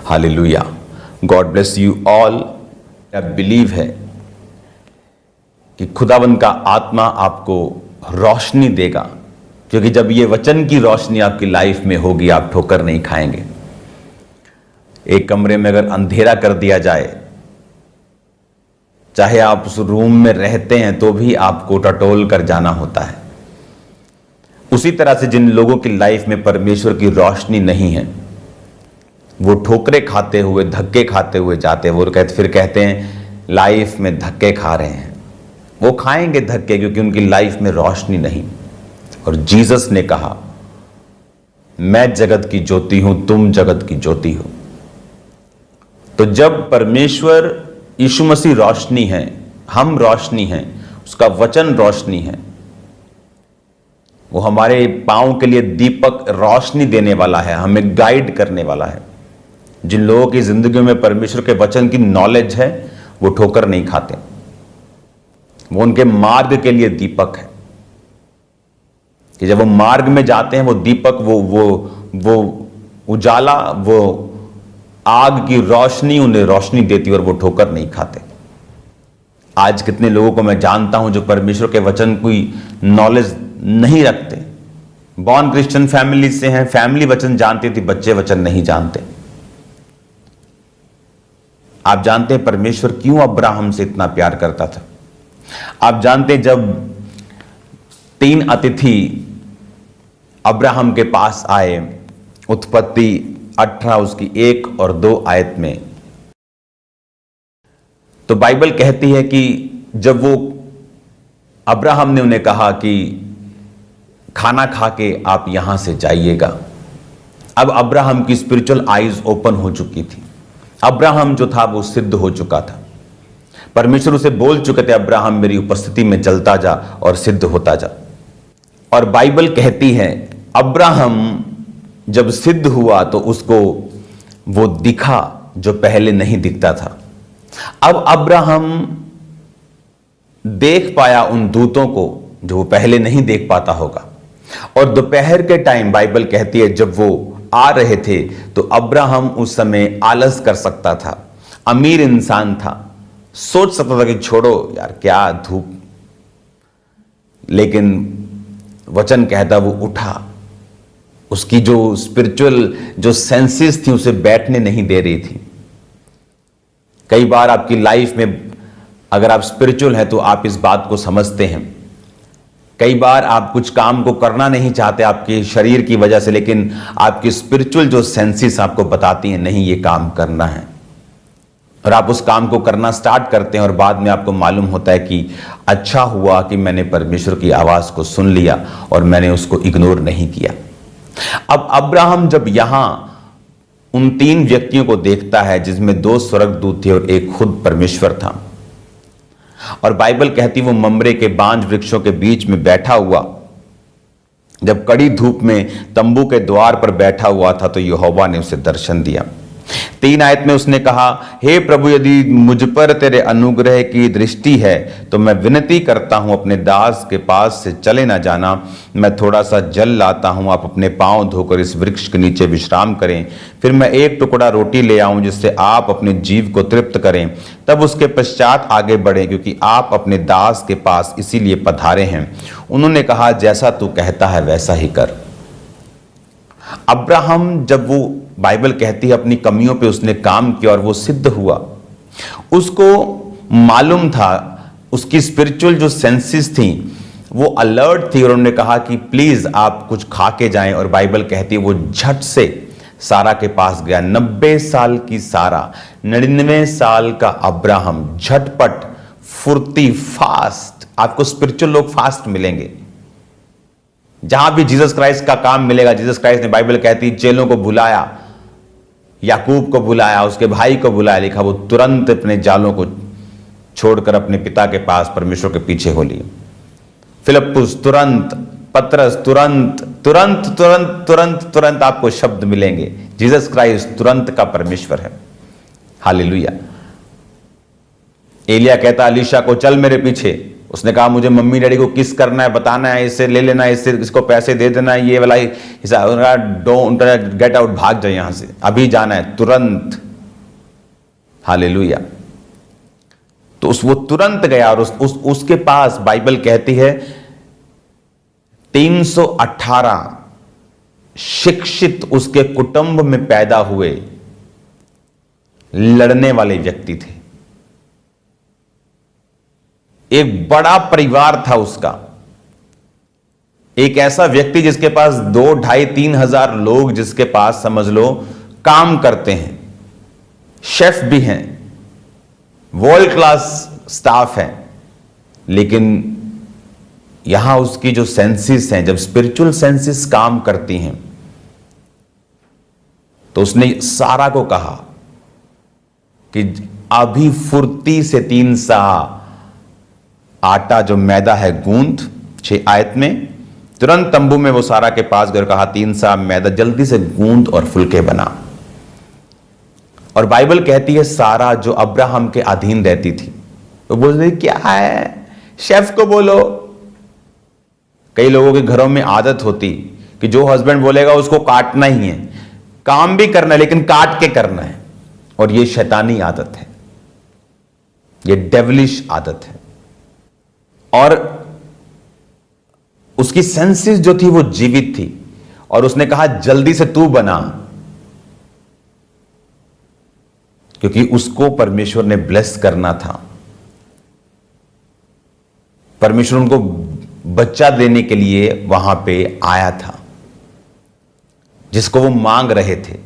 Hallelujah. God bless you all. Believe है कि खुदावंद का आत्मा आपको रोशनी देगा, क्योंकि जब ये वचन की रोशनी आपकी लाइफ में होगी आप ठोकर नहीं खाएंगे। एक कमरे में अगर अंधेरा कर दिया जाए, चाहे आप उस रूम में रहते हैं तो भी आपको टटोल कर जाना होता है। उसी तरह से जिन लोगों की लाइफ में परमेश्वर की रोशनी नहीं है, वो ठोकरे खाते हुए, धक्के खाते हुए जाते हैं। वो फिर कहते हैं लाइफ में धक्के खा रहे हैं। वो खाएंगे धक्के क्योंकि उनकी लाइफ में रोशनी नहीं। और जीसस ने कहा, मैं जगत की ज्योति हूं, तुम जगत की ज्योति हो। तो जब परमेश्वर यीशु मसीह रोशनी है, हम रोशनी हैं, उसका वचन रोशनी है, वो हमारे पांव के लिए दीपक रोशनी देने वाला है, हमें गाइड करने वाला है। जिन लोगों की जिंदगी में परमेश्वर के वचन की नॉलेज है वो ठोकर नहीं खाते, वो उनके मार्ग के लिए दीपक है कि जब वो मार्ग में जाते हैं वो दीपक, वो उजाला, वो आग की रोशनी उन्हें रोशनी देती और वो ठोकर नहीं खाते। आज कितने लोगों को मैं जानता हूं जो परमेश्वर के वचन की नॉलेज नहीं रखते, बॉर्न क्रिश्चियन फैमिली से हैं, फैमिली वचन जानती थी, बच्चे वचन नहीं जानते। आप जानते हैं परमेश्वर क्यों अब्राहम से इतना प्यार करता था? आप जानते हैं जब 3 अतिथि अब्राहम के पास आए, उत्पत्ति 18 उसकी 1 और 2 आयत में, तो बाइबल कहती है कि जब वो अब्राहम ने उन्हें कहा कि खाना खा के आप यहां से जाइएगा। अब अब्राहम की स्पिरिचुअल आईज ओपन हो चुकी थी। अब्राहम जो था वो सिद्ध हो चुका था। परमेश्वर उसे बोल चुके थे, अब्राहम मेरी उपस्थिति में चलता जा और सिद्ध होता जा। और बाइबल कहती है अब्राहम जब सिद्ध हुआ तो उसको वो दिखा जो पहले नहीं दिखता था। अब अब्राहम देख पाया उन दूतों को जो वो पहले नहीं देख पाता होगा। और दोपहर के टाइम बाइबल कहती है जब वो आ रहे थे तो अब्राहम उस समय आलस कर सकता था, अमीर इंसान था, सोच सकता था कि छोड़ो यार क्या धूप, लेकिन वचन कहता वो उठा। उसकी जो स्पिरिचुअल जो सेंसेस थी उसे बैठने नहीं दे रही थी। कई बार आपकी लाइफ में अगर आप स्पिरिचुअल हैं तो आप इस बात को समझते हैं। कई बार आप कुछ काम को करना नहीं चाहते आपके शरीर की वजह से, लेकिन आपकी स्पिरिचुअल जो सेंसेस आपको बताती हैं नहीं ये काम करना है, और आप उस काम को करना स्टार्ट करते हैं और बाद में आपको मालूम होता है कि अच्छा हुआ कि मैंने परमेश्वर की आवाज को सुन लिया और मैंने उसको इग्नोर नहीं किया। अब अब्राहम जब यहां उन 3 व्यक्तियों को देखता है जिसमें 2 स्वर्गदूत थे और एक खुद परमेश्वर था, और बाइबल कहती वो ममरे के बांज वृक्षों के बीच में बैठा हुआ, जब कड़ी धूप में तंबू के द्वार पर बैठा हुआ था तो यहोवा ने उसे दर्शन दिया। 3 आयत में उसने कहा, हे प्रभु यदि मुझ पर तेरे अनुग्रह की दृष्टि है तो मैं विनती करता हूं अपने दास के पास से चले ना जाना। मैं थोड़ा सा जल लाता हूं, आप अपने पांव धोकर इस वृक्ष के नीचे विश्राम करें, फिर मैं 1 टुकड़ा रोटी ले आऊं जिससे आप अपने जीव को तृप्त करें, तब उसके पश्चात आगे बढ़ें, क्योंकि आप अपने दास के पास इसीलिए पधारे हैं। उन्होंने कहा, जैसा तू कहता है वैसा ही कर। अब्राहम जब वो बाइबल कहती है अपनी कमियों पे उसने काम किया और वो सिद्ध हुआ, उसको मालूम था, उसकी स्पिरिचुअल जो सेंसेस थी वो अलर्ट थी, और उन्होंने कहा कि प्लीज आप कुछ खा के जाएं। और बाइबल कहती है वो झट से सारा के पास गया। 90 साल की सारा, 99 साल का अब्राहम, झटपट, फुर्ती, फास्ट। आपको स्पिरिचुअल लोग फास्ट मिलेंगे। जहां भी जीसस क्राइस्ट का काम मिलेगा, जीसस क्राइस्ट ने बाइबल कहती चेलों को बुलाया, याकूब को बुलाया, उसके भाई को बुलाया, लिखा वो तुरंत अपने जालों को छोड़कर अपने पिता के पास परमेश्वर के पीछे हो लिए। फिलिप्पुस तुरंत, पतरस तुरंत, तुरंत तुरंत तुरंत तुरंत आपको शब्द मिलेंगे। जीसस क्राइस्ट तुरंत का परमेश्वर है। हालेलुया। एलिया कहता अलीशा को चल मेरे पीछे, उसने कहा मुझे मम्मी डैडी को किस करना है, बताना है, इससे ले लेना है, इससे इसको पैसे दे देना है, ये वाला हिसाब, डोंट गेट आउट, भाग जाए यहां से, अभी जाना है तुरंत। हालेलुया। तो वो तुरंत गया और उसके पास बाइबल कहती है 318 शिक्षित उसके कुटुंब में पैदा हुए लड़ने वाले व्यक्ति थे। एक बड़ा परिवार था उसका। एक ऐसा व्यक्ति जिसके पास 2, 2.5, 3 हजार लोग, जिसके पास समझ लो काम करते हैं, शेफ भी हैं, वर्ल्ड क्लास स्टाफ है। लेकिन यहां उसकी जो सेंसेस हैं, जब स्पिरिचुअल सेंसेस काम करती हैं, तो उसने सारा को कहा कि अभी फुर्ती से 3 सा आटा जो मैदा है गूंथ, 6 आयत में, तुरंत तंबू में वो सारा के पास गए, कहा 3 सा मैदा जल्दी से गूंथ और फुलके बना। और बाइबल कहती है सारा जो अब्राहम के अधीन रहती थी, तो बोल रही क्या है, शेफ को बोलो। कई लोगों के घरों में आदत होती कि जो हस्बैंड बोलेगा उसको काटना ही है, काम भी करना है लेकिन काट के करना है। और ये शैतानी आदत है, ये डेविलिश आदत है। और उसकी सेंसेस जो थी वो जीवित थी, और उसने कहा जल्दी से तू बना, क्योंकि उसको परमेश्वर ने ब्लेस करना था। परमेश्वर उनको बच्चा देने के लिए वहां पे आया था, जिसको वो मांग रहे थे।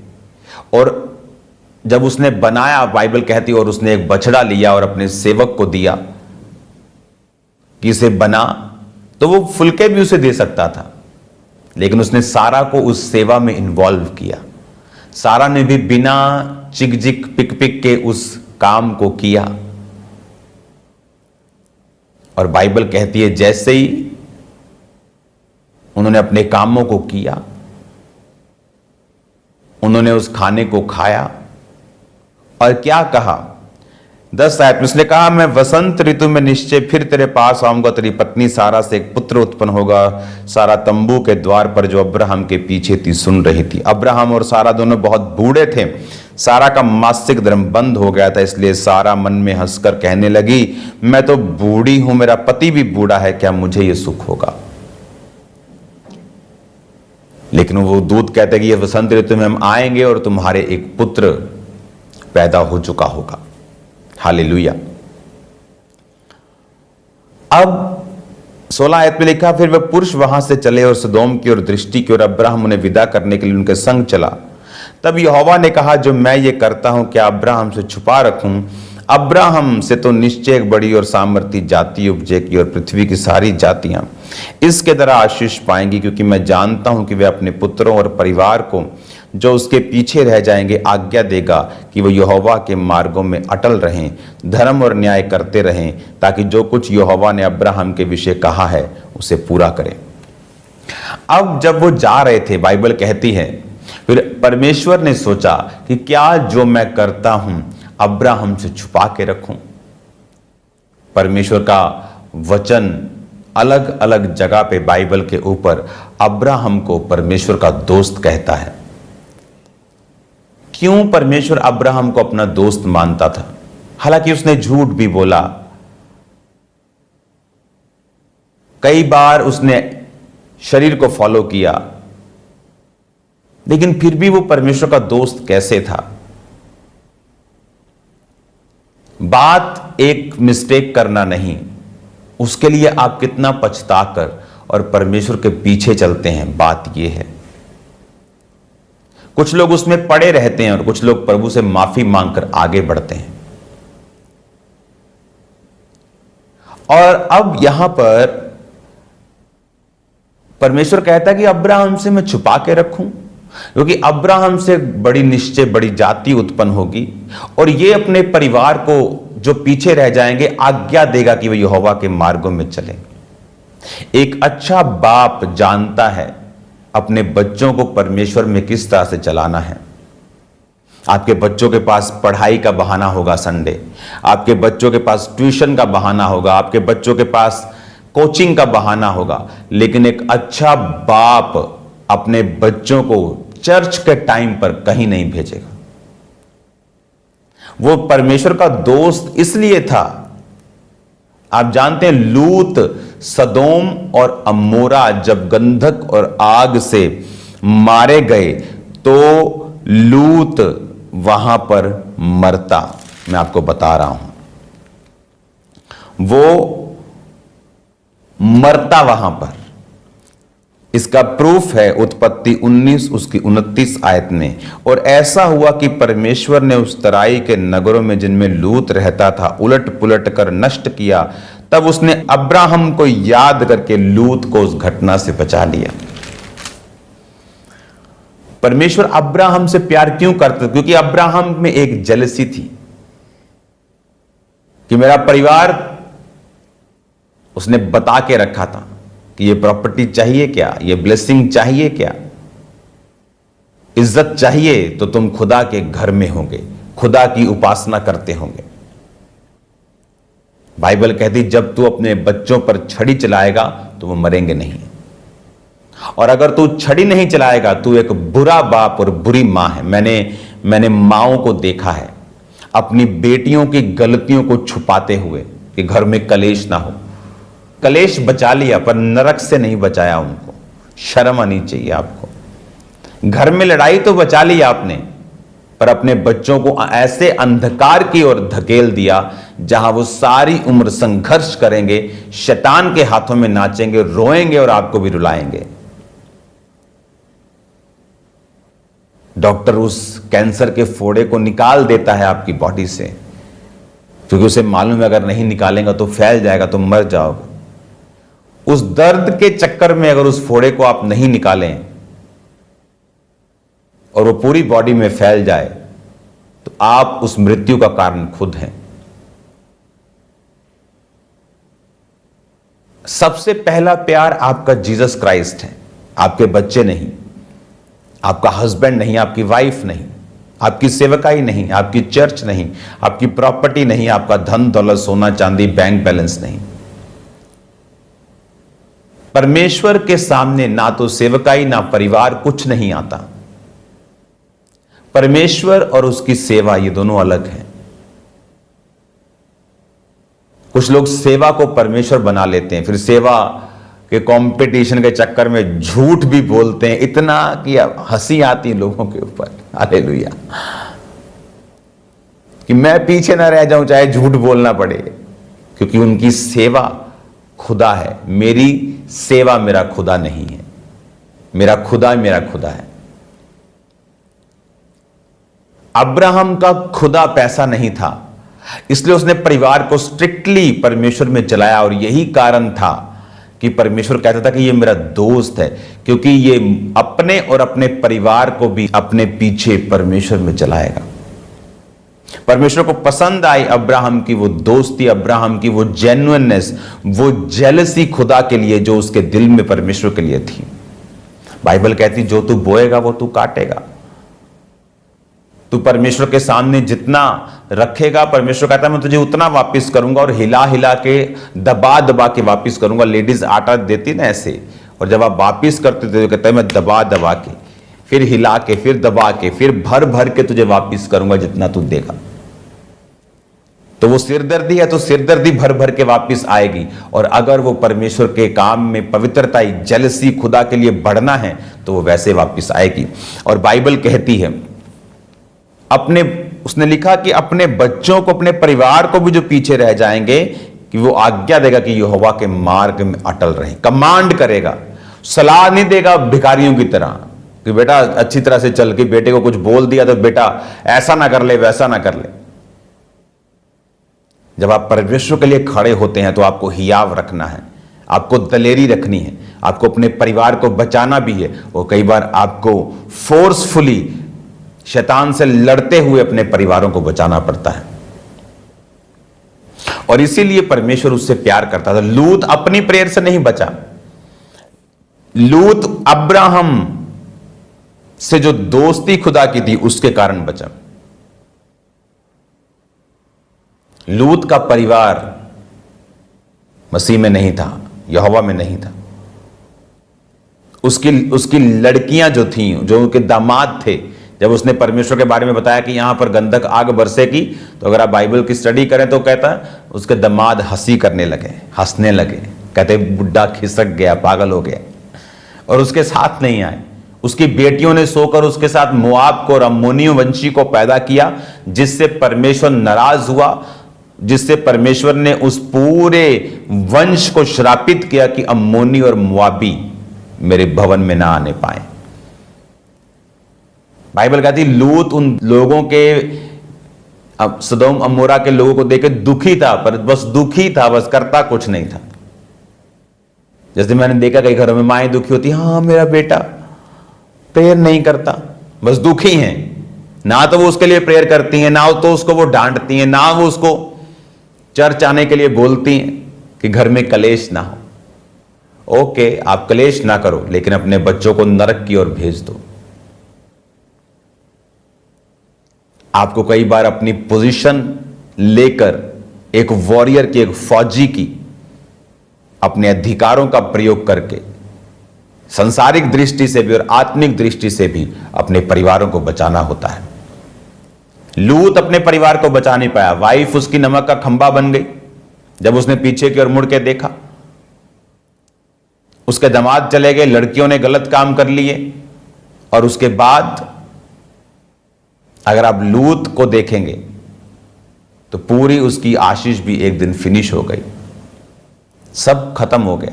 और जब उसने बनाया, बाइबल कहती, और उसने एक बछड़ा लिया और अपने सेवक को दिया कि इसे बना, तो वो फुलके भी उसे दे सकता था, लेकिन उसने सारा को उस सेवा में इन्वॉल्व किया। सारा ने भी बिना चिक जिक पिक पिक के उस काम को किया। और बाइबल कहती है जैसे ही उन्होंने अपने कामों को किया, उन्होंने उस खाने को खाया, और क्या कहा 10 आयत में, उसने कहा मैं वसंत ऋतु में निश्चय फिर तेरे पास आऊंगा, तेरी पत्नी सारा से एक पुत्र उत्पन्न होगा। सारा तंबू के द्वार पर जो अब्राहम के पीछे थी सुन रही थी। अब्राहम और सारा दोनों बहुत बूढ़े थे, सारा का मासिक धर्म बंद हो गया था, इसलिए सारा मन में हंसकर कहने लगी मैं तो बूढ़ी हूं, मेरा पति भी बूढ़ा है, क्या मुझे यह सुख होगा। लेकिन वो दूत कहते कि ये वसंत ऋतु में हम आएंगे और तुम्हारे एक पुत्र पैदा हो चुका होगा। हालेलुया। अब 16 आयत में लिखा, फिर वे पुरुष वहां से चले और सदोम की ओर दृष्टि की, और अब्राहम उन्हें विदा करने के लिए उनके संग चला। तब यहोवा ने कहा जो मैं ये करता हूं क्या अब्राहम से छुपा रखूं? अब्राहम से तो निश्चय एक बड़ी और सामर्थी जाति उपजेगी, और पृथ्वी की सारी जातियां इसके द्वारा आशीष पाएंगी, क्योंकि मैं जानता हूं कि वे अपने पुत्रों और परिवार को जो उसके पीछे रह जाएंगे आज्ञा देगा कि वो यहोवा के मार्गों में अटल रहें, धर्म और न्याय करते रहें, ताकि जो कुछ यहोवा ने अब्राहम के विषय कहा है उसे पूरा करें। अब जब वो जा रहे थे, बाइबल कहती है फिर परमेश्वर ने सोचा कि क्या जो मैं करता हूं अब्राहम से छुपा के रखूं। परमेश्वर का वचन अलग अलग जगह पे बाइबल के ऊपर अब्राहम को परमेश्वर का दोस्त कहता है। क्यों परमेश्वर अब्राहम को अपना दोस्त मानता था? हालांकि उसने झूठ भी बोला, कई बार उसने शरीर को फॉलो किया, लेकिन फिर भी वो परमेश्वर का दोस्त कैसे था? बात एक मिस्टेक करना नहीं, उसके लिए आप कितना पछताकर और परमेश्वर के पीछे चलते हैं, बात यह है। कुछ लोग उसमें पड़े रहते हैं और कुछ लोग प्रभु से माफी मांगकर आगे बढ़ते हैं। और अब यहां पर परमेश्वर कहता है कि अब्राहम से मैं छुपा के रखूं, क्योंकि अब्राहम से बड़ी निश्चय बड़ी जाति उत्पन्न होगी, और ये अपने परिवार को जो पीछे रह जाएंगे आज्ञा देगा कि वे यहोवा के मार्गों में चलें। एक अच्छा बाप जानता है अपने बच्चों को परमेश्वर में किस तरह से चलाना है। आपके बच्चों के पास पढ़ाई का बहाना होगा संडे, आपके बच्चों के पास ट्यूशन का बहाना होगा, आपके बच्चों के पास कोचिंग का बहाना होगा, लेकिन एक अच्छा बाप अपने बच्चों को चर्च के टाइम पर कहीं नहीं भेजेगा। वो परमेश्वर का दोस्त इसलिए था, आप जानते हैं लूत, सदोम और अमोरा जब गंधक और आग से मारे गए तो लूत वहां पर मरता। मैं आपको बता रहा हूं, वो मरता वहां पर। इसका प्रूफ है उत्पत्ति 19 उसकी 29 आयत में। और ऐसा हुआ कि परमेश्वर ने उस तराई के नगरों में जिनमें लूत रहता था उलट पुलट कर नष्ट किया। तब उसने अब्राहम को याद करके लूत को उस घटना से बचा लिया। परमेश्वर अब्राहम से प्यार क्यों करता? क्योंकि अब्राहम में एक जेलसी थी कि मेरा परिवार, उसने बता के रखा था कि ये प्रॉपर्टी चाहिए क्या, ये ब्लेसिंग चाहिए क्या, इज्जत चाहिए तो तुम खुदा के घर में होंगे, खुदा की उपासना करते होंगे। बाइबल कहती जब तू अपने बच्चों पर छड़ी चलाएगा तो वो मरेंगे नहीं, और अगर तू छड़ी नहीं चलाएगा तू एक बुरा बाप और बुरी मां है। मैंने माओं को देखा है अपनी बेटियों की गलतियों को छुपाते हुए कि घर में कलेश ना हो। कलेश बचा लिया पर नरक से नहीं बचाया उनको। शर्म आनी चाहिए आपको। घर में लड़ाई तो बचा ली आपने, पर अपने बच्चों को ऐसे अंधकार की ओर धकेल दिया जहां वो सारी उम्र संघर्ष करेंगे, शैतान के हाथों में नाचेंगे, रोएंगे और आपको भी रुलाएंगे। डॉक्टर उस कैंसर के फोड़े को निकाल देता है आपकी बॉडी से, क्योंकि उसे मालूम है अगर नहीं निकालेंगे तो फैल जाएगा, तो मर जाओगे। उस दर्द के चक्कर में अगर उस फोड़े को आप नहीं निकालें और वो पूरी बॉडी में फैल जाए तो आप उस मृत्यु का कारण खुद हैं। सबसे पहला प्यार आपका जीसस क्राइस्ट है, आपके बच्चे नहीं, आपका हस्बैंड नहीं, आपकी वाइफ नहीं, आपकी सेवकाई नहीं, आपकी चर्च नहीं, आपकी प्रॉपर्टी नहीं, आपका धन दौलत सोना चांदी बैंक बैलेंस नहीं। परमेश्वर के सामने ना तो सेवकाई ना परिवार कुछ नहीं आता। परमेश्वर और उसकी सेवा ये दोनों अलग हैं। कुछ लोग सेवा को परमेश्वर बना लेते हैं, फिर सेवा के कंपटीशन के चक्कर में झूठ भी बोलते हैं, इतना कि हंसी आती है लोगों के ऊपर। हालेलुया, कि मैं पीछे ना रह जाऊं चाहे झूठ बोलना पड़े, क्योंकि उनकी सेवा खुदा है। मेरी सेवा मेरा खुदा नहीं है, मेरा खुदा है। अब्राहम का खुदा पैसा नहीं था, इसलिए उसने परिवार को स्ट्रिक्टली परमेश्वर में चलाया। और यही कारण था कि परमेश्वर कहता था कि ये मेरा दोस्त है, क्योंकि ये अपने और अपने परिवार को भी अपने पीछे परमेश्वर में चलाएगा। परमेश्वर को पसंद आई अब्राहम की वो दोस्ती, अब्राहम की वो जेन्युइननेस, वो जेलसी खुदा के लिए जो उसके दिल में परमेश्वर के लिए थी। बाइबल कहती जो तू बोएगा वो तू काटेगा। तू परमेश्वर के सामने जितना रखेगा, परमेश्वर कहता है मैं तुझे उतना वापस करूंगा, और हिला हिला के दबा दबा के वापस करूंगा। लेडीज आटा देती ना ऐसे, और जब आप वापस करते थे तो कहता है मैं दबा दबा के, फिर हिला के, फिर दबा के, फिर भर भर के तुझे वापस करूंगा जितना तू देगा। तो वो सिरदर्दी है तो सिरदर्दी भर भर के वापस आएगी। और अगर वो परमेश्वर के काम में पवित्रता, जेलसी, खुदा के लिए बढ़ना है तो वो वैसे वापस आएगी। और बाइबल कहती है उसने लिखा कि अपने बच्चों को, अपने परिवार को भी जो पीछे रह जाएंगे, कि वो आज्ञा देगा कि यहोवा के मार्ग में अटल रहें। कमांड करेगा, सलाह नहीं देगा भिखारियों की तरह कि बेटा अच्छी तरह से चल, के बेटे को कुछ बोल दिया तो बेटा ऐसा ना कर ले, वैसा ना कर ले। जब आप परमेश्वर के लिए खड़े होते हैं तो आपको हियाव रखना है, आपको दलेरी रखनी है, आपको अपने परिवार को बचाना भी है। और कई बार आपको फोर्सफुली शैतान से लड़ते हुए अपने परिवारों को बचाना पड़ता है। और इसीलिए परमेश्वर उससे प्यार करता था। लूत अपनी प्रेयर से नहीं बचा, लूत अब्राहम से जो दोस्ती खुदा की थी उसके कारण बचा। लूत का परिवार मसीह में नहीं था, यहोवा में नहीं था। उसकी लड़कियां जो थीं, जो उनके दामाद थे, जब उसने परमेश्वर के बारे में बताया कि यहां पर गंधक आग बरसेगी, तो अगर आप बाइबल की स्टडी करें तो कहता है उसके दामाद हंसी करने लगे, हंसने लगे, कहते बुढ़ा खिसक गया, पागल हो गया, और उसके साथ नहीं आए। उसकी बेटियों ने सोकर उसके साथ मोआब को और अम्मोनी वंशी को पैदा किया, जिससे परमेश्वर नाराज हुआ, जिससे परमेश्वर ने उस पूरे वंश को श्रापित किया कि अम्मोनी और मोआबी मेरे भवन में ना आने पाए। बाइबल कहती लूत उन लोगों के, अब सदोम अमोरा के लोगों को देकर दुखी था, पर बस दुखी था, बस करता कुछ नहीं था। जैसे मैंने देखा कई घरों में माएं दुखी होती, हाँ मेरा बेटा प्रेयर नहीं करता, बस दुखी हैं, ना तो वो उसके लिए प्रेयर करती हैं, ना तो उसको वो डांटती हैं, ना वो उसको चर्च आने के लिए बोलती हैं कि घर में कलेश ना हो। ओके, आप कलेश ना करो, लेकिन अपने बच्चों को नरक की ओर भेज दो। आपको कई बार अपनी पोजीशन लेकर एक वॉरियर की, एक फौजी की, अपने अधिकारों का प्रयोग करके सांसारिक दृष्टि से भी और आत्मिक दृष्टि से भी अपने परिवारों को बचाना होता है। लूत अपने परिवार को बचा नहीं पाया, वाइफ उसकी नमक का खंबा बन गई। जब उसने पीछे की ओर मुड़ के देखा, उसके दामाद चले गए, लड़कियों ने गलत काम कर लिए, और उसके बाद अगर आप लूत को देखेंगे तो पूरी उसकी आशीष भी एक दिन फिनिश हो गई, सब खत्म हो गया।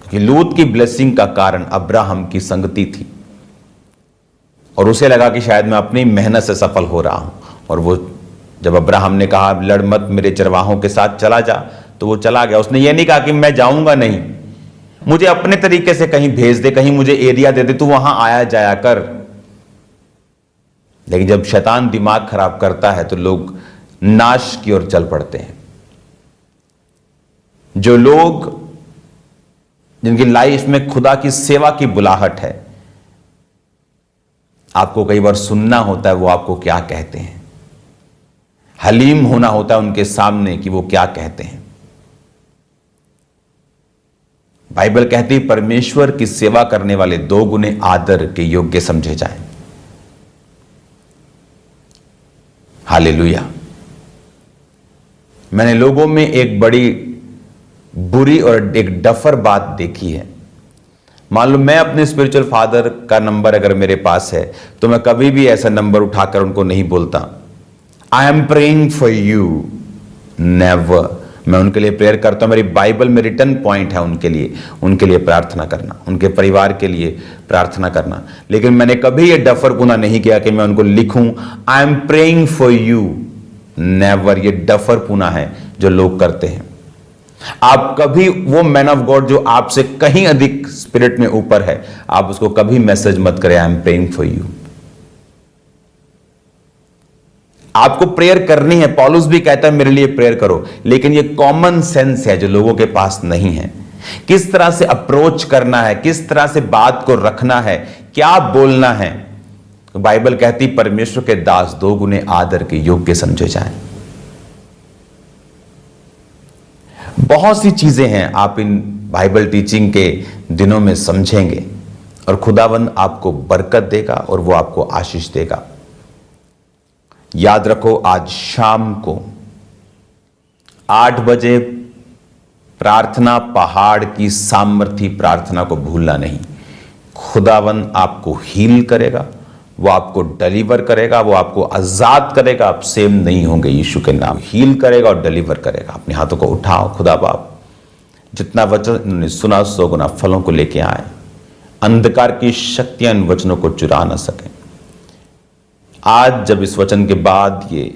क्योंकि लूत की ब्लेसिंग का कारण अब्राहम की संगति थी, और उसे लगा कि शायद मैं अपनी मेहनत से सफल हो रहा हूं। और वो जब अब्राहम ने कहा लड़ मत, मेरे चरवाहों के साथ चला जा, तो वो चला गया। उसने ये नहीं कहा कि मैं जाऊंगा नहीं, मुझे अपने तरीके से कहीं भेज दे, कहीं मुझे एरिया दे दे, तू वहां आया जाया कर। लेकिन जब शैतान दिमाग खराब करता है तो लोग नाश की ओर चल पड़ते हैं। जो लोग, जिनकी लाइफ में खुदा की सेवा की बुलाहट है, आपको कई बार सुनना होता है वो आपको क्या कहते हैं, हलीम होना होता है उनके सामने कि वो क्या कहते हैं। बाइबल कहती है परमेश्वर की सेवा करने वाले 2 गुने आदर के योग्य समझे जाएं। हालेलुया। मैंने लोगों में एक बड़ी बुरी और एक डफर बात देखी है। मान लो मैं अपने स्पिरिचुअल फादर का नंबर अगर मेरे पास है, तो मैं कभी भी ऐसा नंबर उठाकर उनको नहीं बोलता I am praying for you, never. मैं उनके लिए प्रेयर करता हूं, मेरी बाइबल में रिटर्न पॉइंट है उनके लिए प्रार्थना करना, उनके परिवार के लिए प्रार्थना करना। लेकिन मैंने कभी ये डफर गुना नहीं किया कि मैं उनको लिखूं I am praying for you, never. ये डफर पुना है जो लोग करते हैं। आप कभी वो मैन ऑफ गॉड जो आपसे कहीं अधिक स्पिरिट में ऊपर है, आप उसको कभी मैसेज मत करें I am praying for you. आपको प्रेयर करनी है, पौलुस भी कहता है मेरे लिए प्रेयर करो, लेकिन ये कॉमन सेंस है जो लोगों के पास नहीं है। किस तरह से अप्रोच करना है, किस तरह से बात को रखना है, क्या बोलना है। बाइबल कहती परमेश्वर के दास 2 गुने आदर के योग्य समझे जाएं। बहुत सी चीजें हैं आप इन बाइबल टीचिंग के दिनों में समझेंगे, और खुदावंद आपको बरकत देगा और वो आपको आशीष देगा। याद रखो, आज शाम को 8 बजे प्रार्थना, पहाड़ की सामर्थी प्रार्थना को भूलना नहीं। खुदावंद आपको हील करेगा, वो आपको डिलीवर करेगा, वो आपको आजाद करेगा। आप सेम नहीं होंगे यीशु के नाम। हील करेगा और डिलीवर करेगा। अपने हाथों को उठाओ। खुदा बाप, जितना वचन इन्होंने सुना 100 गुना फलों को लेके आए। अंधकार की शक्तियां इन वचनों को चुरा ना सकें। आज जब इस वचन के बाद ये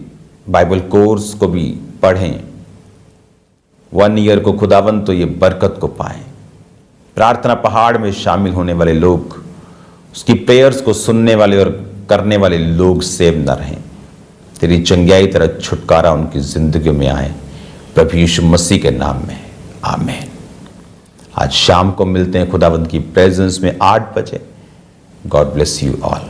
बाइबल कोर्स को भी पढ़ें 1 ईयर को, खुदावंद तो ये बरकत को पाएं। प्रार्थना पहाड़ में शामिल होने वाले लोग, उसकी प्रेयर्स को सुनने वाले और करने वाले लोग सेव न रहें। तेरी चंगियाई तरह छुटकारा उनकी जिंदगी में आए, प्रभु यीशु मसीह के नाम में, आमीन। आज शाम को मिलते हैं खुदावंद की प्रेजेंस में 8 बजे। God bless you all.